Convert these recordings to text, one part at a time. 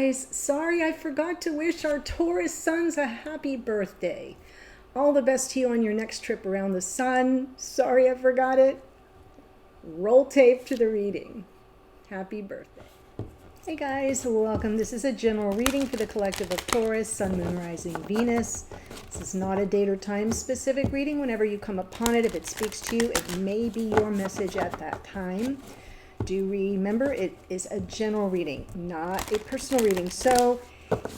guys. Sorry I forgot to wish our Taurus sons a happy birthday. All the best to you on your next trip around the sun. Sorry I forgot it. Roll tape to the reading. Happy birthday. Hey guys, welcome. This is a general reading for the collective of Taurus, Sun, Moon, Rising, Venus. This is not a date or time specific reading. Whenever you come upon it, if it speaks to you, it may be your message at that time. Do remember, it is a general reading, not a personal reading. So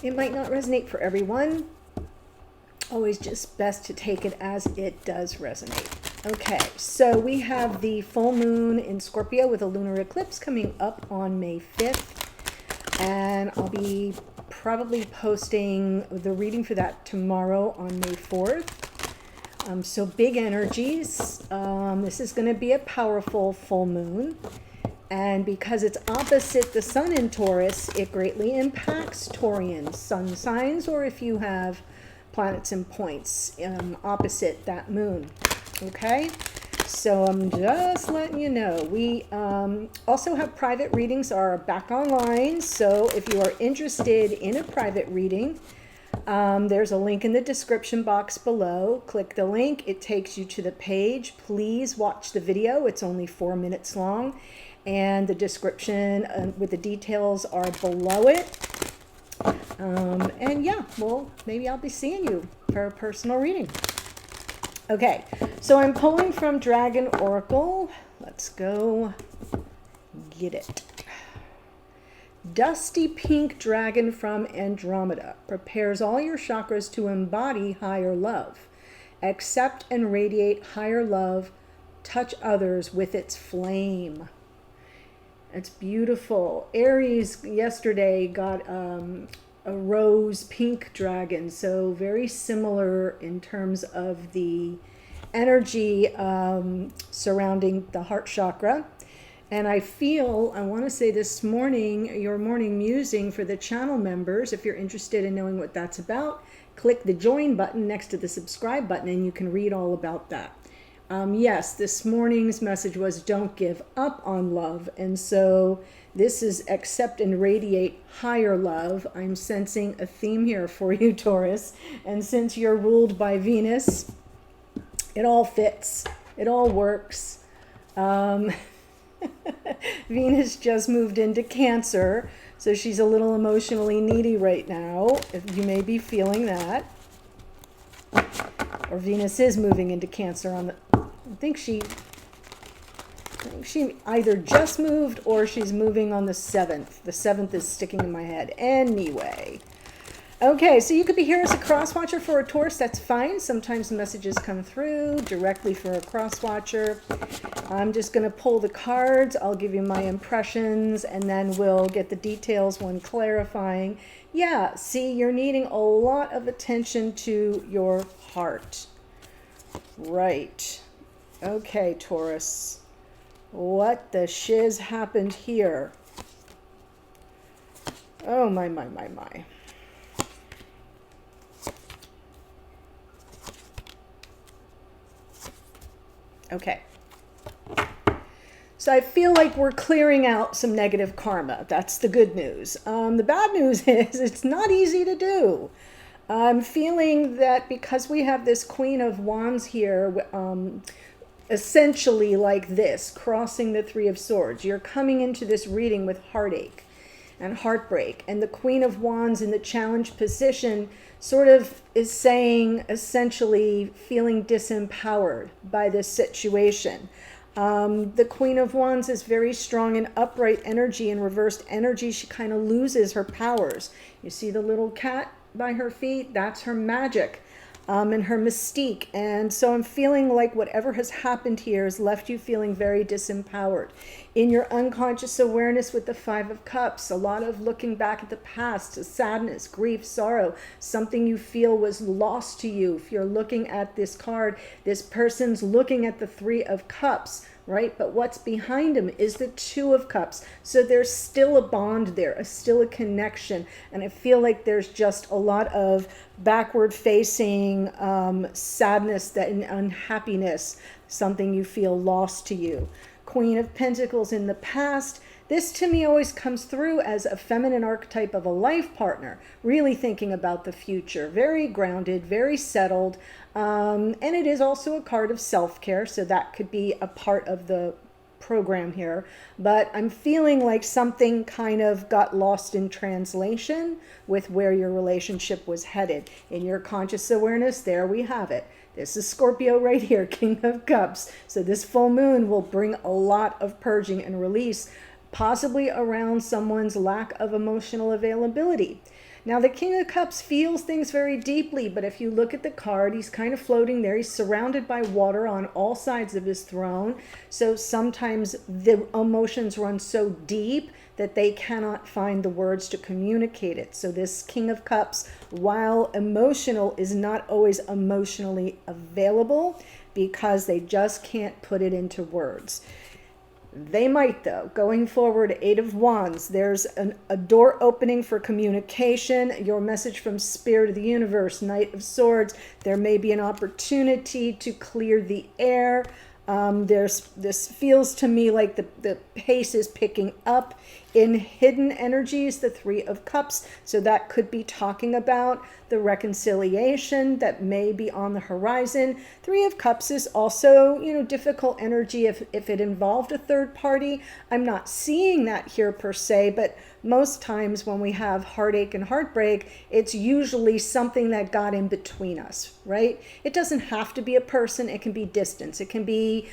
it might not resonate for everyone. Always just best to take it as it does resonate. Okay, so we have the full moon in Scorpio with a lunar eclipse coming up on May 5th. And I'll be probably posting the reading for that tomorrow on May 4th. So big energies. This is going to be a powerful full moon. And because it's opposite the sun in Taurus, it greatly impacts Taurian sun signs, or if you have planets and points opposite that moon. Okay, so I'm just letting you know. We also have private readings are back online. So if you are interested in a private reading, there's a link in the description box below. Click the link. It takes you to the page. Please watch the video. It's only 4 minutes long. And the description with the details are below it. And yeah, well, maybe I'll be seeing you for a personal reading. Okay, so I'm pulling from Dragon Oracle. Let's go get it. Dusty pink dragon from Andromeda prepares all your chakras to embody higher love. Accept and radiate higher love. Touch others with its flame. It's beautiful. Aries yesterday got a rose pink dragon, so very similar in terms of the energy surrounding the heart chakra. And I want to say this morning, your morning musing for the channel members, if you're interested in knowing what that's about, click the join button next to the subscribe button and you can read all about that. Yes, this morning's message was don't give up on love. And so this is accept and radiate higher love. I'm sensing a theme here for you, Taurus. And since you're ruled by Venus, it all fits. It all works. Venus just moved into Cancer, so she's a little emotionally needy right now. If you may be feeling that. Or Venus is moving into Cancer on the... I think she either just moved or she's moving on the 7th. The 7th is sticking in my head. Anyway. Okay, so you could be here as a cross watcher for a Taurus. That's fine. Sometimes the messages come through directly for a cross watcher. I'm just going to pull the cards. I'll give you my impressions and then we'll get the details when clarifying. Yeah, see, you're needing a lot of attention to your heart. Right. Okay, Taurus. What the shiz happened here? Oh, my. Okay. So I feel like we're clearing out some negative karma. That's the good news. The bad news is it's not easy to do. I'm feeling that because we have this Queen of Wands here, essentially like this, crossing the Three of Swords. You're coming into this reading with heartache and heartbreak. And the Queen of Wands in the challenge position sort of is saying, essentially, feeling disempowered by this situation. The Queen of Wands is very strong in upright energy. In reversed energy, she kind of loses her powers. You see the little cat by her feet? That's her magic. And her mystique. And so I'm feeling like whatever has happened here has left you feeling very disempowered. In your unconscious awareness with the Five of Cups, a lot of looking back at the past, sadness, grief, sorrow, something you feel was lost to you. If you're looking at this card, this person's looking at the Three of Cups, right? But what's behind him is the Two of Cups. So there's still a bond there, still a connection. And I feel like there's just a lot of backward facing sadness and unhappiness, something you feel lost to you. Queen of Pentacles in the past, this to me always comes through as a feminine archetype of a life partner, really thinking about the future, very grounded, very settled. And it is also a card of self-care, so that could be a part of the program here. But I'm feeling like something kind of got lost in translation with where your relationship was headed. In your conscious awareness, there we have it. This is Scorpio right here, King of Cups. So this full moon will bring a lot of purging and release, possibly around someone's lack of emotional availability. Now, the King of Cups feels things very deeply, but if you look at the card, he's kind of floating there. He's surrounded by water on all sides of his throne. So sometimes the emotions run so deep that they cannot find the words to communicate it. So this King of Cups, while emotional, is not always emotionally available because they just can't put it into words. They might, though. Going forward, Eight of Wands, there's a door opening for communication, your message from Spirit of the Universe. Knight of Swords, there may be an opportunity to clear the air. This feels to me like the pace is picking up in hidden energies, the Three of Cups. So that could be talking about the reconciliation that may be on the horizon. Three of Cups is also, difficult energy if it involved a third party. I'm not seeing that here per se, but most times when we have heartache and heartbreak, it's usually something that got in between us, right? It doesn't have to be a person. It can be distance. It can be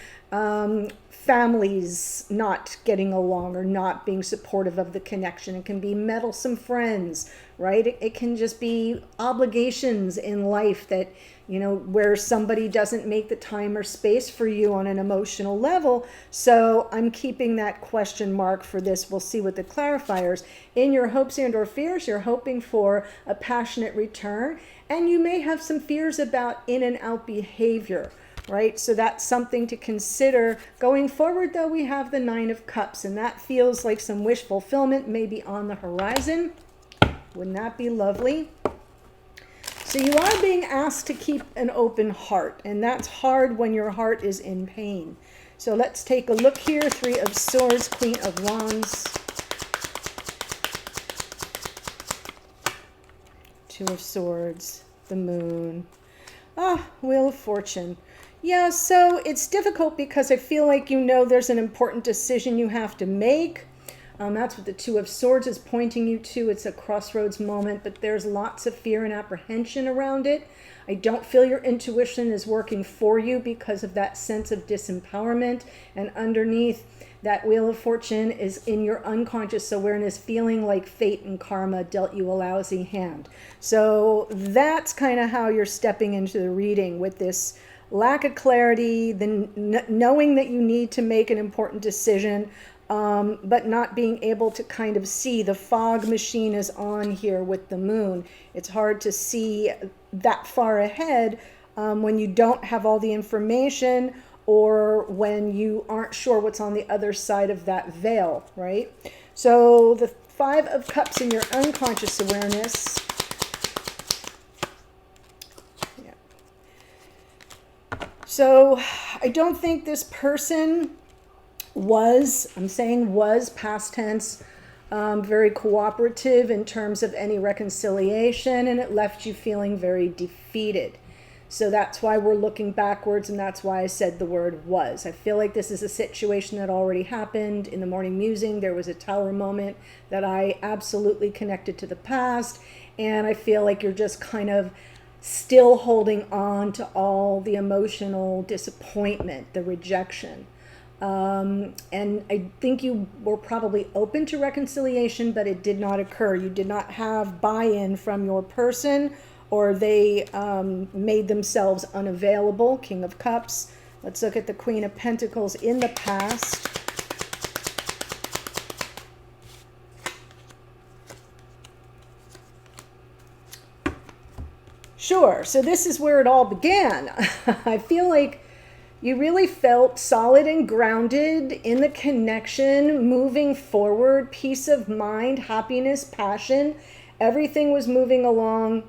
families not getting along or not being supportive of the connection. It can be meddlesome friends, right? It can just be obligations in life that, where somebody doesn't make the time or space for you on an emotional level. So I'm keeping that question mark for this. We'll see what the clarifiers. In your hopes and or fears, you're hoping for a passionate return, and you may have some fears about in and out behavior, right? So that's something to consider. Going forward, though, we have the Nine of Cups, and that feels like some wish fulfillment maybe on the horizon. Wouldn't that be lovely? So you are being asked to keep an open heart, and that's hard when your heart is in pain. So let's take a look here. Three of Swords, Queen of Wands, Two of Swords, the Moon, Wheel of Fortune. Yeah, so it's difficult because I feel like there's an important decision you have to make. That's what the Two of Swords is pointing you to. It's a crossroads moment, but there's lots of fear and apprehension around it. I don't feel your intuition is working for you because of that sense of disempowerment. And underneath that Wheel of Fortune is in your unconscious awareness, feeling like fate and karma dealt you a lousy hand. So that's kind of how you're stepping into the reading with this lack of clarity, the knowing that you need to make an important decision, but not being able to kind of see. The fog machine is on here with the moon. It's hard to see that far ahead when you don't have all the information, or when you aren't sure what's on the other side of that veil, right? So the Five of Cups in your unconscious awareness. So I don't think this person I'm saying was past tense, very cooperative in terms of any reconciliation, and it left you feeling very defeated. So that's why we're looking backwards, and that's why I said the word was. I feel like this is a situation that already happened. In the morning musing, there was a tower moment that I absolutely connected to the past, and I feel like you're just kind of still holding on to all the emotional disappointment, the rejection. And I think you were probably open to reconciliation, but it did not occur. You did not have buy-in from your person, or they made themselves unavailable. King of Cups. Let's look at the Queen of Pentacles in the past. Sure, so this is where it all began. I feel like you really felt solid and grounded in the connection, moving forward, peace of mind, happiness, passion. Everything was moving along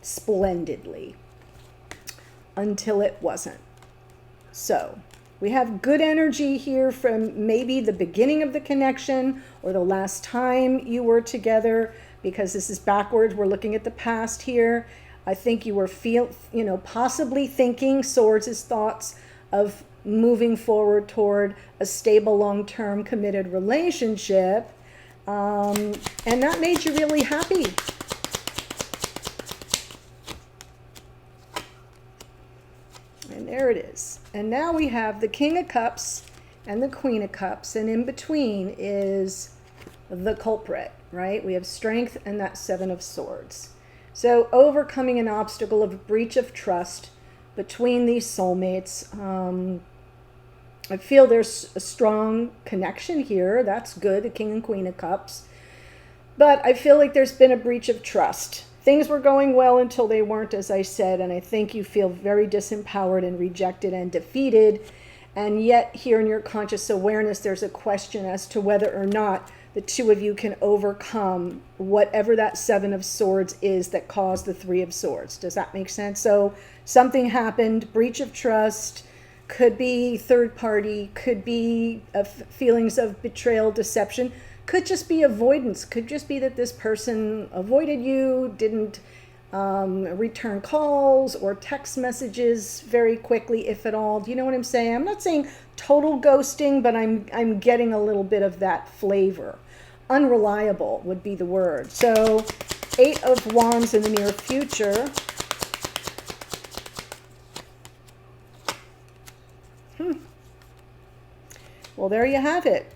splendidly until it wasn't. So We have good energy here from maybe the beginning of the connection or the last time you were together, because this is backwards. We're looking at the past here. I think you were possibly thinking, swords is thoughts of moving forward toward a stable, long-term committed relationship. And that made you really happy. And there it is. And now we have the King of Cups and the Queen of Cups. And in between is the culprit, right? We have strength and that Seven of Swords. So overcoming an obstacle of breach of trust between these soulmates. I feel there's a strong connection here. That's good, the King and Queen of Cups. But I feel like there's been a breach of trust. Things were going well until they weren't, as I said, and I think you feel very disempowered and rejected and defeated. And yet here in your conscious awareness, there's a question as to whether or not the two of you can overcome whatever that Seven of Swords is that caused the Three of Swords. Does that make sense? So something happened, breach of trust, could be third party, could be feelings of betrayal, deception, could just be avoidance, could just be that this person avoided you, didn't return calls or text messages very quickly, if at all. Do you know what I'm saying? I'm not saying total ghosting, but I'm getting a little bit of that flavor. Unreliable would be the word. So 8 of Wands in the near future. Well, there you have it.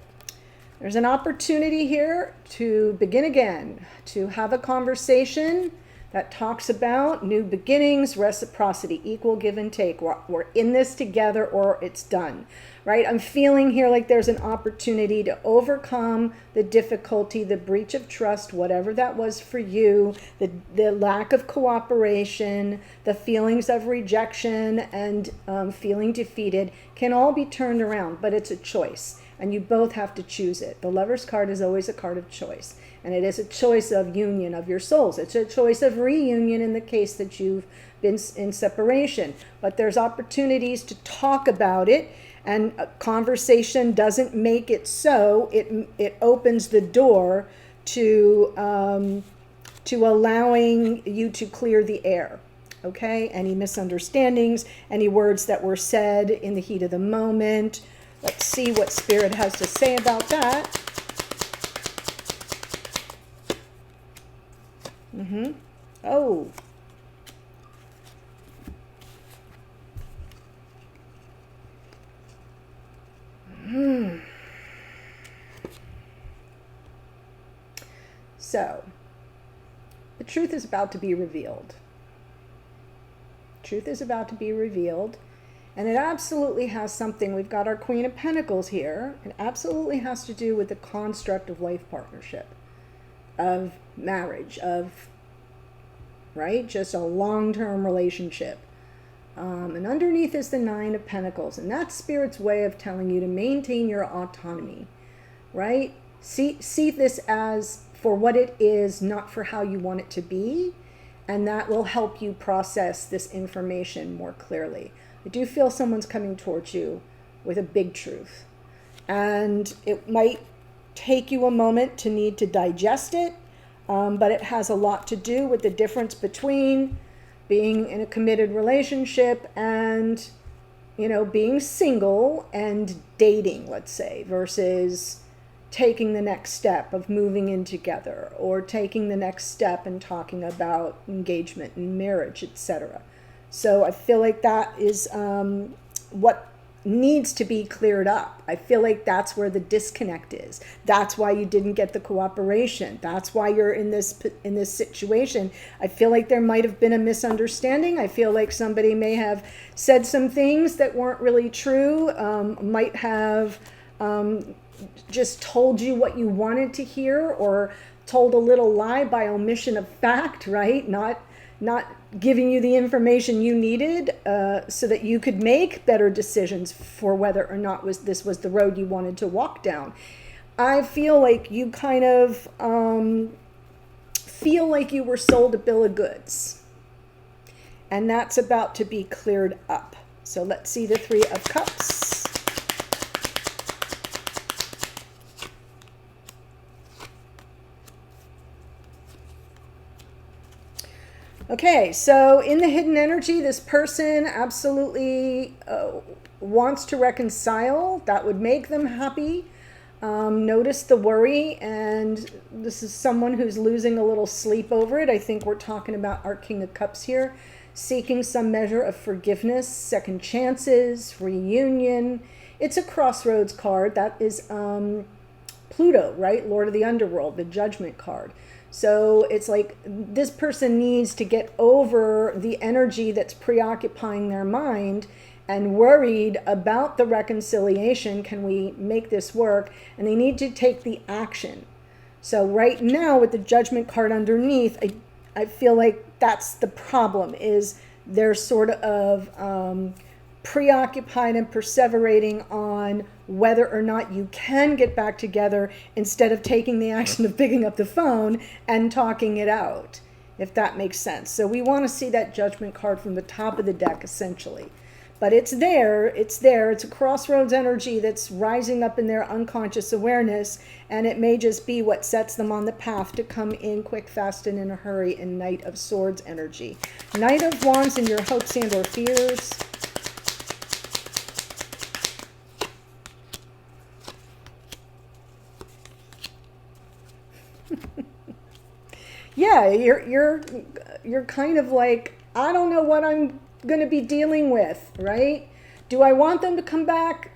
There's an opportunity here to begin again, to have a conversation that talks about new beginnings, reciprocity, equal give and take. We're in this together or it's done, right? I'm feeling here like there's an opportunity to overcome the difficulty, the breach of trust, whatever that was for you, the lack of cooperation, the feelings of rejection and feeling defeated can all be turned around, but it's a choice. And you both have to choose it. The Lover's card is always a card of choice. And it is a choice of union of your souls. It's a choice of reunion in the case that you've been in separation. But there's opportunities to talk about it. And a conversation doesn't make it so. It opens the door to allowing you to clear the air. Okay? Any misunderstandings, any words that were said in the heat of the moment. Let's see what Spirit has to say about that. Oh. So, the truth is about to be revealed. Truth is about to be revealed. And it absolutely has something, we've got our Queen of Pentacles here. It absolutely has to do with the construct of life partnership, of marriage, of, right, just a long-term relationship. And underneath is the Nine of Pentacles. And that's Spirit's way of telling you to maintain your autonomy, right? See this as for what it is, not for how you want it to be. And that will help you process this information more clearly. I do feel someone's coming towards you with a big truth. And it might take you a moment to need to digest it, but it has a lot to do with the difference between being in a committed relationship and, being single and dating, let's say, versus taking the next step of moving in together or taking the next step and talking about engagement and marriage, etc. So I feel like that is what needs to be cleared up. I feel like that's where the disconnect is. That's why you didn't get the cooperation. That's why you're in this situation. I feel like there might have been a misunderstanding. I feel like somebody may have said some things that weren't really true, might have just told you what you wanted to hear or told a little lie by omission of fact, right? Not giving you the information you needed so that you could make better decisions for whether or not this was the road you wanted to walk down. I feel like you kind of feel like you were sold a bill of goods. And that's about to be cleared up. So let's see the Three of Cups. Okay, so in the hidden energy, this person absolutely wants to reconcile. That would make them happy. Notice the worry, and this is someone who's losing a little sleep over it. I think we're talking about our King of Cups here, seeking some measure of forgiveness, second chances, reunion. It's a crossroads card. That is Pluto, right? Lord of the Underworld, the Judgment card. So it's like this person needs to get over the energy that's preoccupying their mind and worried about the reconciliation. Can we make this work? And they need to take the action. So right now with the Judgment card underneath, I feel like that's the problem, is they're sort of preoccupied and perseverating on whether or not you can get back together instead of taking the action of picking up the phone and talking it out, if that makes sense. So we want to see that Judgment card from the top of the deck, essentially. But it's there, it's there. It's a crossroads energy that's rising up in their unconscious awareness, and it may just be what sets them on the path to come in quick, fast, and in a hurry in Knight of Swords energy. Knight of Wands and your hopes and or fears. Yeah, you're kind of like, I don't know what I'm going to be dealing with, right? Do I want them to come back?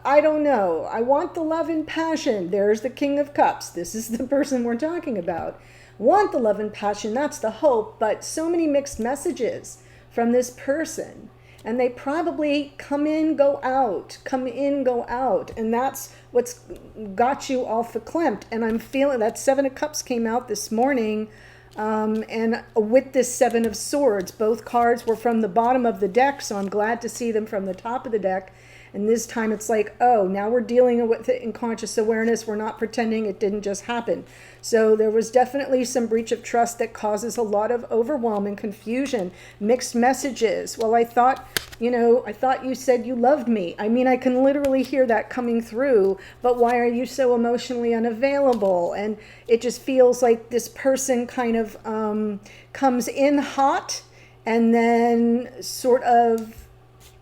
I don't know. I want the love and passion. There's the King of Cups. This is the person we're talking about. Want the love and passion. That's the hope. But so many mixed messages from this person. And they probably come in, go out, come in, go out. And that's what's got you all verklempt. And I'm feeling that Seven of Cups came out this morning. And with this Seven of Swords, both cards were from the bottom of the deck, so I'm glad to see them from the top of the deck. And this time it's like, oh, now we're dealing with it in conscious awareness. We're not pretending it didn't just happen. So there was definitely some breach of trust that causes a lot of overwhelm and confusion, mixed messages. Well, I thought you said you loved me. I mean, I can literally hear that coming through, but why are you so emotionally unavailable? And it just feels like this person kind of comes in hot and then sort of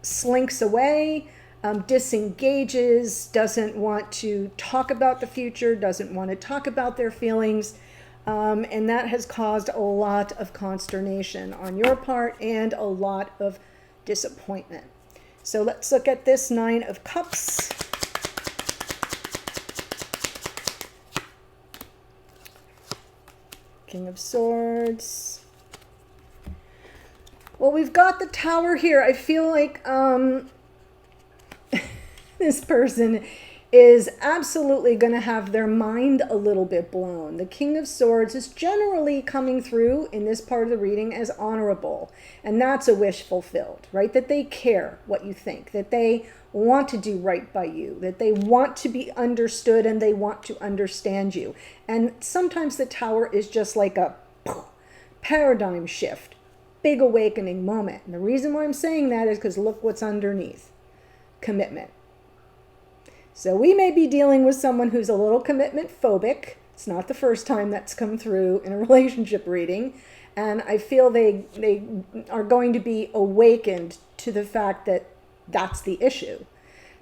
slinks away. Disengages, doesn't want to talk about the future, doesn't want to talk about their feelings. And that has caused a lot of consternation on your part and a lot of disappointment. So let's look at this Nine of Cups. King of Swords. Well, we've got the Tower here. I feel like this person is absolutely going to have their mind a little bit blown. The King of Swords is generally coming through in this part of the reading as honorable. And that's a wish fulfilled, right? That they care what you think, that they want to do right by you, that they want to be understood and they want to understand you. And sometimes the Tower is just like a paradigm shift, big awakening moment. And the reason why I'm saying that is because look what's underneath. Commitment. So we may be dealing with someone who's a little commitment phobic. It's not the first time that's come through in a relationship reading. And I feel they are going to be awakened to the fact that that's the issue.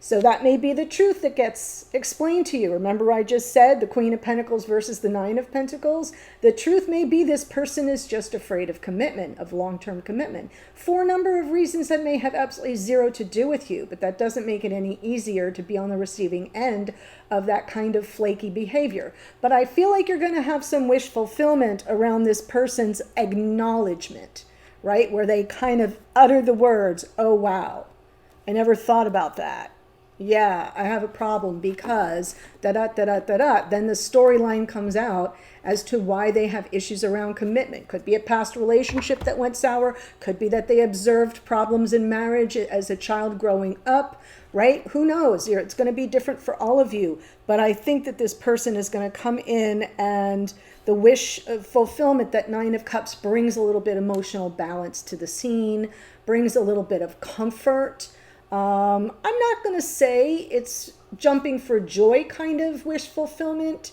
So that may be the truth that gets explained to you. Remember I just said the Queen of Pentacles versus the Nine of Pentacles? The truth may be this person is just afraid of commitment, of long-term commitment, for a number of reasons that may have absolutely zero to do with you, but that doesn't make it any easier to be on the receiving end of that kind of flaky behavior. But I feel like you're going to have some wish fulfillment around this person's acknowledgement, right? Where they kind of utter the words, oh, wow, I never thought about that. Yeah, I have a problem because da-da-da-da-da-da. Then the storyline comes out as to why they have issues around commitment. Could be a past relationship that went sour. Could be that they observed problems in marriage as a child growing up, right? Who knows? It's going to be different for all of you. But I think that this person is going to come in and the wish of fulfillment, that Nine of Cups, brings a little bit of emotional balance to the scene, brings a little bit of comfort. I'm not going to say it's jumping for joy kind of wish fulfillment.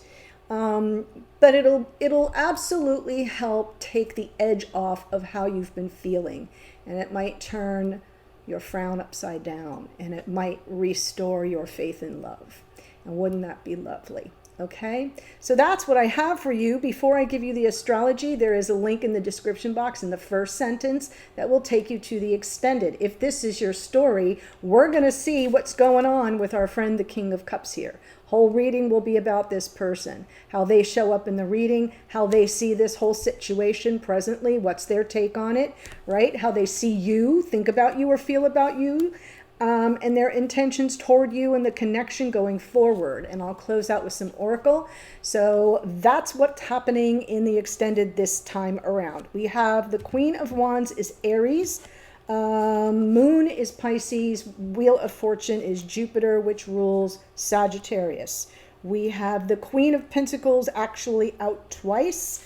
But it'll absolutely help take the edge off of how you've been feeling, and it might turn your frown upside down, and it might restore your faith in love. And wouldn't that be lovely? Okay, so that's what I have for you. Before I give you the astrology, there is a link in the description box in the first sentence that will take you to the extended. If this is your story, we're going to see what's going on with our friend, the King of Cups here. Whole reading will be about this person, how they show up in the reading, how they see this whole situation presently, what's their take on it, right? How they see you, think about you, or feel about you. And their intentions toward you and the connection going forward. And I'll close out with some oracle. So that's what's happening in the extended this time around. We have the Queen of Wands is Aries. Moon is Pisces. Wheel of Fortune is Jupiter, which rules Sagittarius. We have the Queen of Pentacles actually out twice.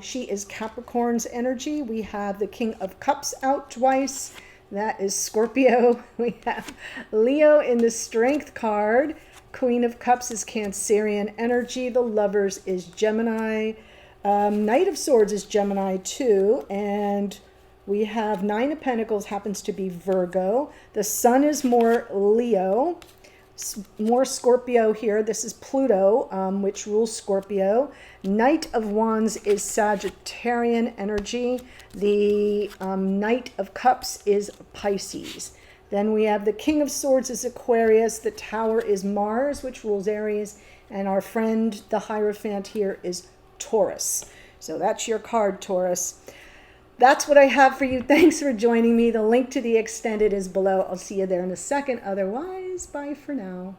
She is Capricorn's energy. We have the King of Cups out twice. That is Scorpio. We have Leo in the Strength card. Queen of Cups is Cancerian energy. The Lovers is Gemini. Knight of Swords is Gemini too. And we have Nine of Pentacles happens to be Virgo. The Sun is more Leo. More Scorpio here. This is Pluto, which rules Scorpio. Knight of Wands is Sagittarian energy. The Knight of Cups is Pisces. Then we have the King of Swords is Aquarius. The Tower is Mars, which rules Aries. And our friend, the Hierophant here, is Taurus. So that's your card, Taurus. That's what I have for you. Thanks for joining me. The link to the extended is below. I'll see you there in a second. Otherwise, bye for now.